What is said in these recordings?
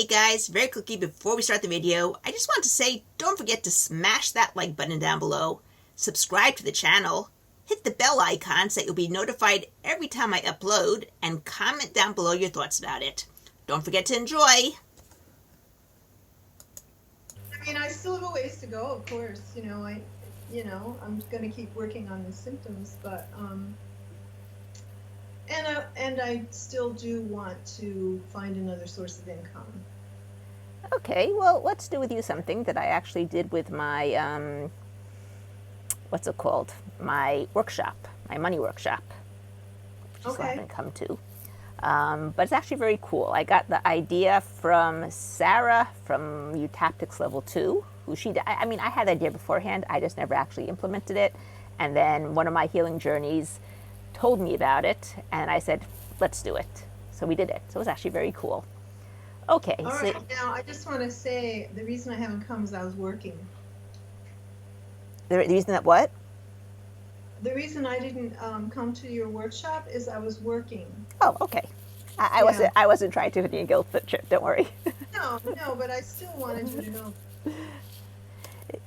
guys, very quickly before we start the video, I just want to say don't forget to smash that like button down below, subscribe to the channel, hit the bell icon so that you'll be notified every time I upload, and comment down below your thoughts about it. Don't forget to enjoy! I mean, I still have a ways to go, of course. I'm going to keep working on the symptoms, but and I still do want to find another source of income. Okay, well, let's do with you something that I actually did with my, what's it called? My workshop, my money workshop, which I still haven't come to. But it's actually very cool. I got the idea from Sarah from Utaptics Level 2, who I mean, I had the idea beforehand, I just never actually implemented it. And then one of my healing journeys told me about it, and I said, let's do it. So we did it. So it was actually very cool. Okay. All right, now I just want to say the reason I haven't come is I was working. The reason that what? The reason I didn't come to your workshop is I was working. Oh, okay. I wasn't trying to put you in guilt trip. Don't worry. No, but I still wanted you to know.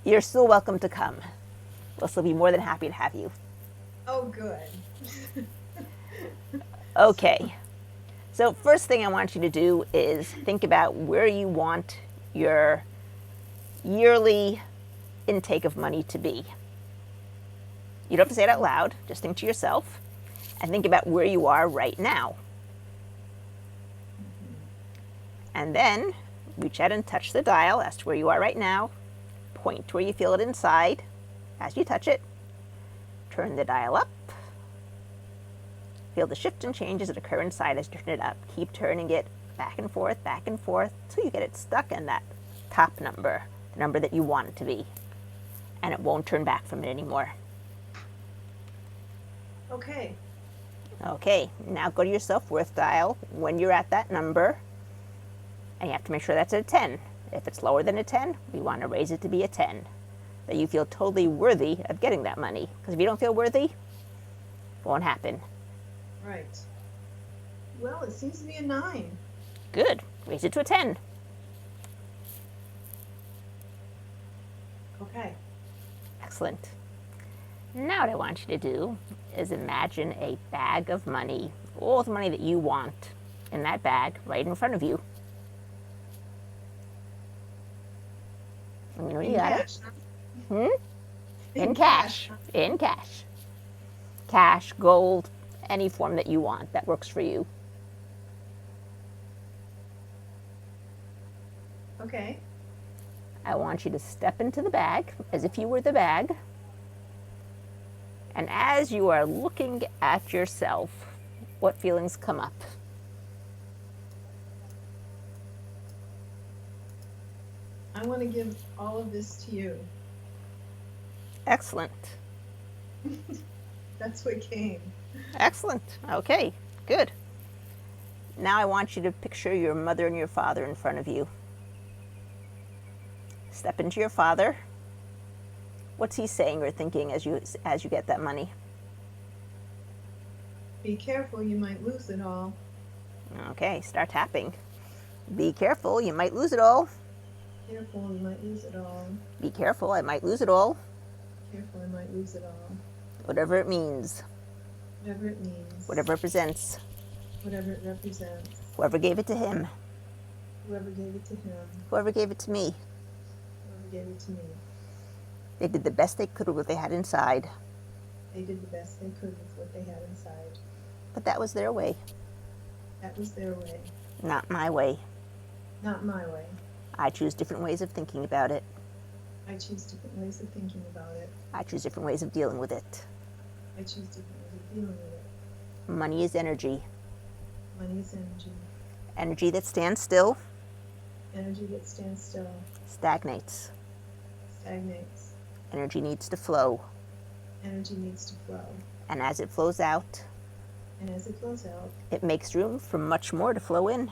You're still welcome to come. We'll still be more than happy to have you. Oh, good. Okay. So first thing I want you to do is think about where you want your yearly intake of money to be. You don't have to say it out loud. Just think to yourself and think about where you are right now. And then reach out and touch the dial as to where you are right now. Point to where you feel it inside as you touch it. Turn the dial up. Feel the shift and changes that occur inside as you turn it up. Keep turning it back and forth, till you get it stuck in that top number, the number that you want it to be. And it won't turn back from it anymore. Okay. Okay, now go to your self-worth dial when you're at that number, and you have to make sure that's at a 10. If it's lower than a 10, we want to raise it to be a 10. That you feel totally worthy of getting that money. Because if you don't feel worthy, it won't happen. Right. Well, it seems to be a 9. Good. Raise it to a 10. Okay. Excellent. Now what I want you to do is imagine a bag of money, all the money that you want in that bag right in front of you. You know you got it. In cash. In cash. Cash, gold, any form that you want that works for you. Okay. I want you to step into the bag as if you were the bag. And as you are looking at yourself, what feelings come up? I want to give all of this to you. Excellent. That's what came. Excellent. Okay, good. Now I want you to picture your mother and your father in front of you. Step into your father. What's he saying or thinking as you get that money? Be careful, you might lose it all. Okay, start tapping. Be careful, you might lose it all. Careful, you might lose it all. Be careful, I might lose it all. Careful, I might lose it all. Whatever it means. Whatever it means. Whatever it represents. Whatever it represents. Whoever gave it to him. Whoever gave it to him. Whoever gave it to me. Whoever gave it to me. They did the best they could with what they had inside. They did the best they could with what they had inside. But that was their way. That was their way. Not my way. Not my way. I choose different ways of thinking about it. I choose different ways of thinking about it. I choose different ways of dealing with it. I choose different ways of dealing with it. Money is energy. Money is energy. Energy that stands still. Energy that stands still. Stagnates. Stagnates. Energy needs to flow. Energy needs to flow. And as it flows out, And as it flows out, it makes room for much more to flow in.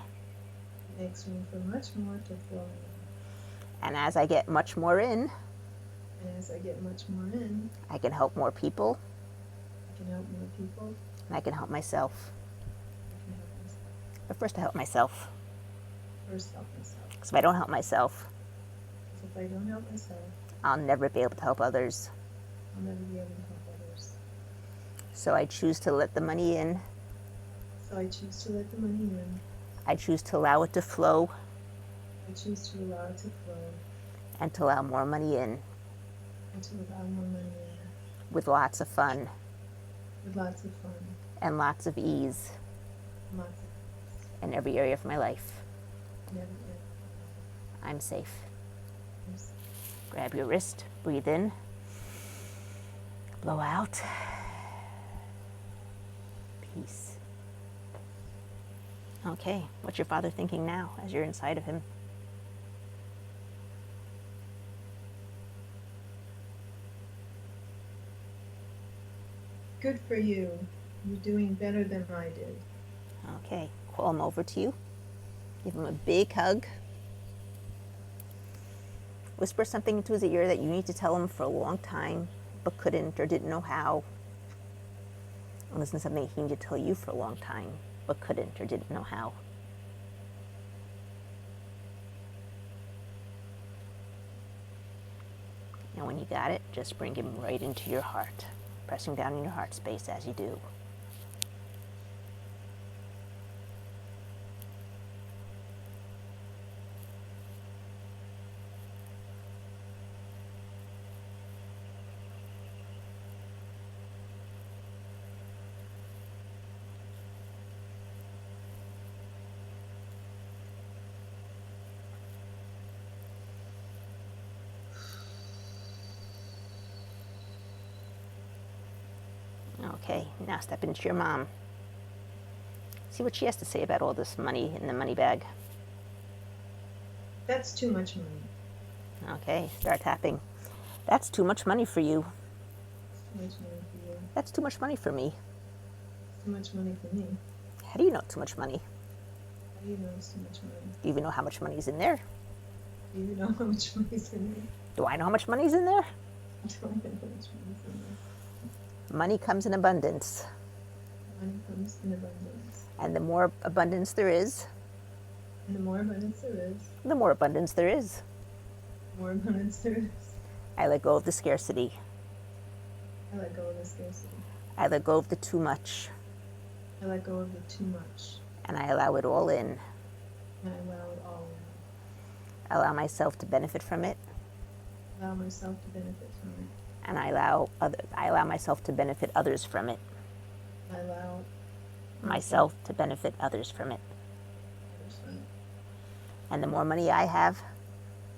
it makes room for much more to flow in. And as I get much more in, And as I get much more in, I can help more people. I can help more people. And I can help myself. I can help myself. But first I help myself. First, help myself. Because if I don't help myself, If I don't help myself, I'll never be able to help others. I'll never be able to help others. So I choose to let the money in. So I choose to let the money in. I choose to allow it to flow. I choose to allow it to flow. And to allow more money in. And to allow more money in. With lots of fun. With lots of fun. And lots of ease. Lots of ease. In every area of my life. In every area. I'm safe. I'm safe. Grab your wrist, breathe in, blow out. Peace. Okay, what's your father thinking now as you're inside of him? Good for you. You're doing better than I did. Okay, call him over to you. Give him a big hug. Whisper something into his ear that you need to tell him for a long time, but couldn't or didn't know how. And listen to something he needed to tell you for a long time, but couldn't or didn't know how. And when you got it, just bring him right into your heart, pressing down in your heart space as you do. Okay, now step into your mom. See what she has to say about all this money in the money bag. That's too much money. Okay, start tapping. That's too much money for you. Too much money for you. That's too much money for me. Too much money for me. How do you know it's too much money? How do you know it's too much money? Do you even know how much money is in there? Do you know how much money's in there? Do I know how much money is in there? Do I know how much money's in there? Money comes in abundance. Money comes in abundance. And the more abundance there is, And the more abundance there is, the more abundance there is. the more abundance there is. I let go of the scarcity. I let go of the scarcity. I let go of the too much. I let go of the too much. And I allow it all in. And I allow it all in. I allow myself to benefit from it. Allow myself to benefit from it. And I allow myself to benefit others from it. I allow Myself to benefit others from it. others from it. And the more money I have,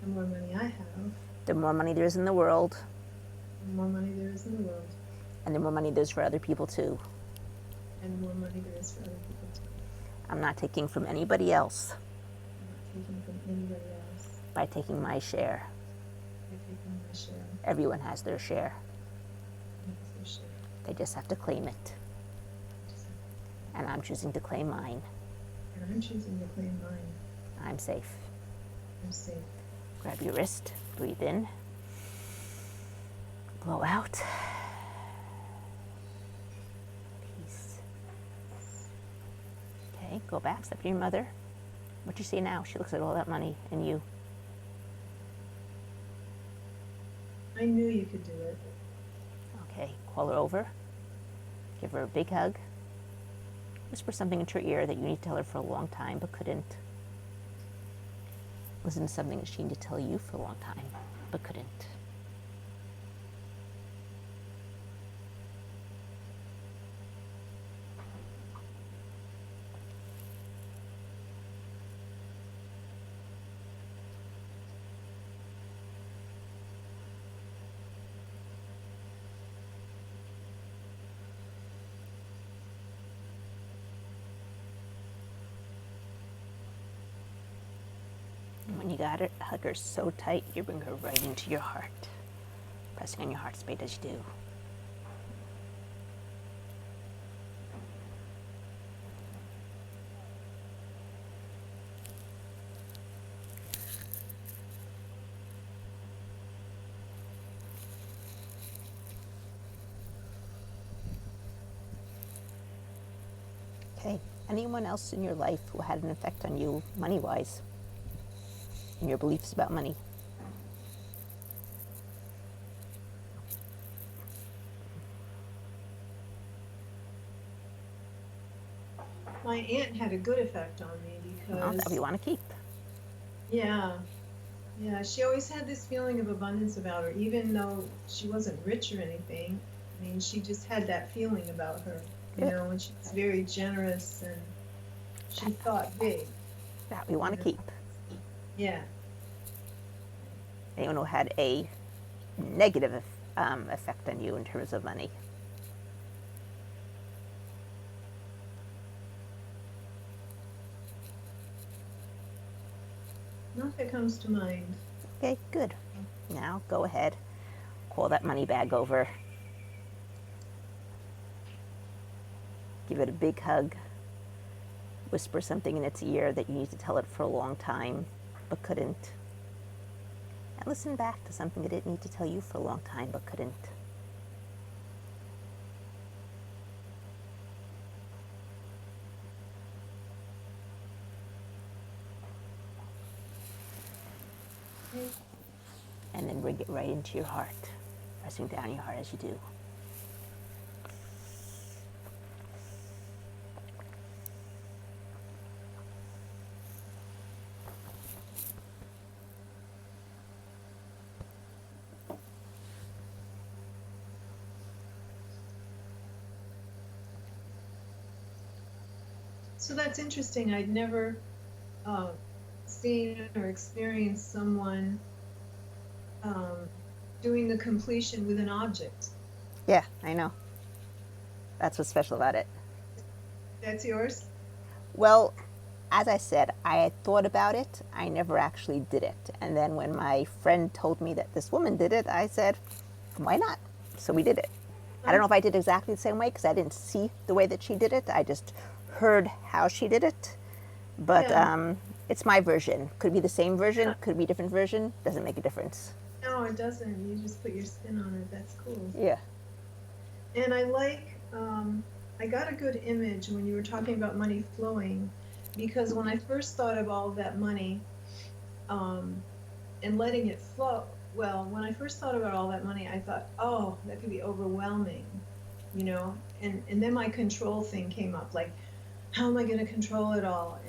The more money I have, the more money there is in the world, the more money there is in the world, and the more money there's for other people too. and the more money there is for other people too. I'm not taking from anybody else I'm not taking from anybody else. by taking my share. By taking my share. Everyone has their share. That's their share. They just have to claim it. And I'm choosing to claim mine. And I'm choosing to claim mine. I'm safe. I'm safe. Grab your wrist, breathe in, blow out. Peace. Okay, go back, step to your mother. What you see now? She looks at all that money and you. I knew you could do it. Okay, call her over. Give her a big hug. Whisper something into her ear that you need to tell her for a long time but couldn't. Listen to something that she needed to tell you for a long time but couldn't. And when you got her, hug her so tight, you bring her right into your heart, pressing on your heart space as you do. Okay, anyone else in your life who had an effect on you money-wise? and your beliefs about money. My aunt had a good effect on me Well, that we because, want to keep. yeah, yeah, she always had this feeling of abundance about her, even though she wasn't rich or anything. I mean, she just had that feeling about her, Good. and she was very generous and she thought big, That we you want to know. keep. Yeah. Anyone who had a negative effect on you in terms of money. Not that comes to mind. Okay, good. Now go ahead, call that money bag over, give it a big hug, whisper something in its ear that you need to tell it for a long time but couldn't, and listen back to something it didn't need to tell you for a long time but couldn't. And then bring it right into your heart, pressing down your heart as you do. So that's interesting. I'd never seen or experienced someone doing the completion with an object. Yeah, I know. That's what's special about it. That's yours? Well, as I said, I had thought about it. I never actually did it. And then when my friend told me that this woman did it, I said, why not? So we did it. I don't know if I did exactly the same way because I didn't see the way that she did it. I just heard how she did it. But Yeah. it's my version. Could be the same version, could be a different version. Doesn't make a difference. No, it doesn't. You just put your spin on it. That's cool. Yeah. And I got a good image when you were talking about money flowing, because when I first thought of all that money and letting it flow, well, when I first thought about all that money, I thought, oh, that could be overwhelming, and then my control thing came up, like, how am I going to control it all?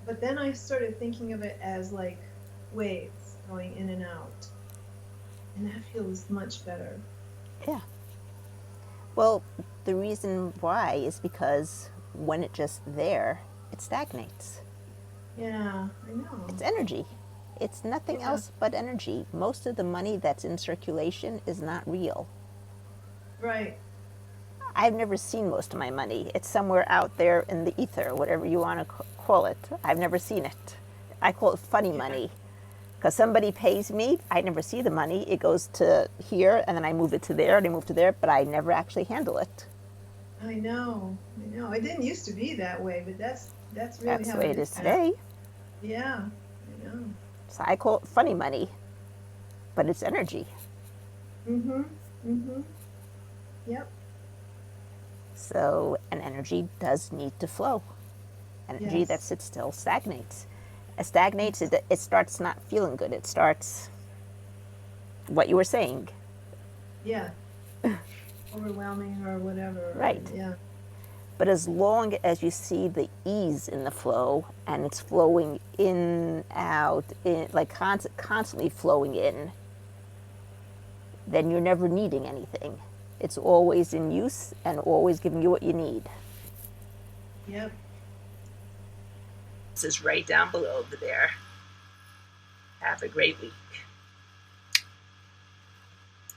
But then I started thinking of it as like waves going in and out, and that feels much better. Yeah. Well, the reason why is because when it's just there, it stagnates. Yeah, I know. It's energy. It's nothing Yeah. else but energy. Most of the money that's in circulation is not real. Right. I've never seen most of my money. It's somewhere out there in the ether, whatever you want to call it. I've never seen it. I call it funny money because somebody pays me. I never see the money. It goes to here, and then I move it to there, and I move to there, but I never actually handle it. I know. I know. It didn't used to be that way, but that's really That's how the way it it is now. today. Yeah, I know. So I call it funny money, but it's energy. Mm-hmm. Mm-hmm. Yep. So an energy does need to flow. Energy that Yes. sits still stagnates. It stagnates, it starts not feeling good. It starts what you were saying. Yeah. Overwhelming or whatever. Right. Yeah. But as long as you see the ease in the flow and it's flowing in, out, in, like constantly flowing in, then you're never needing anything. It's always in use and always giving you what you need. Yep. This is right down below there. Have a great week.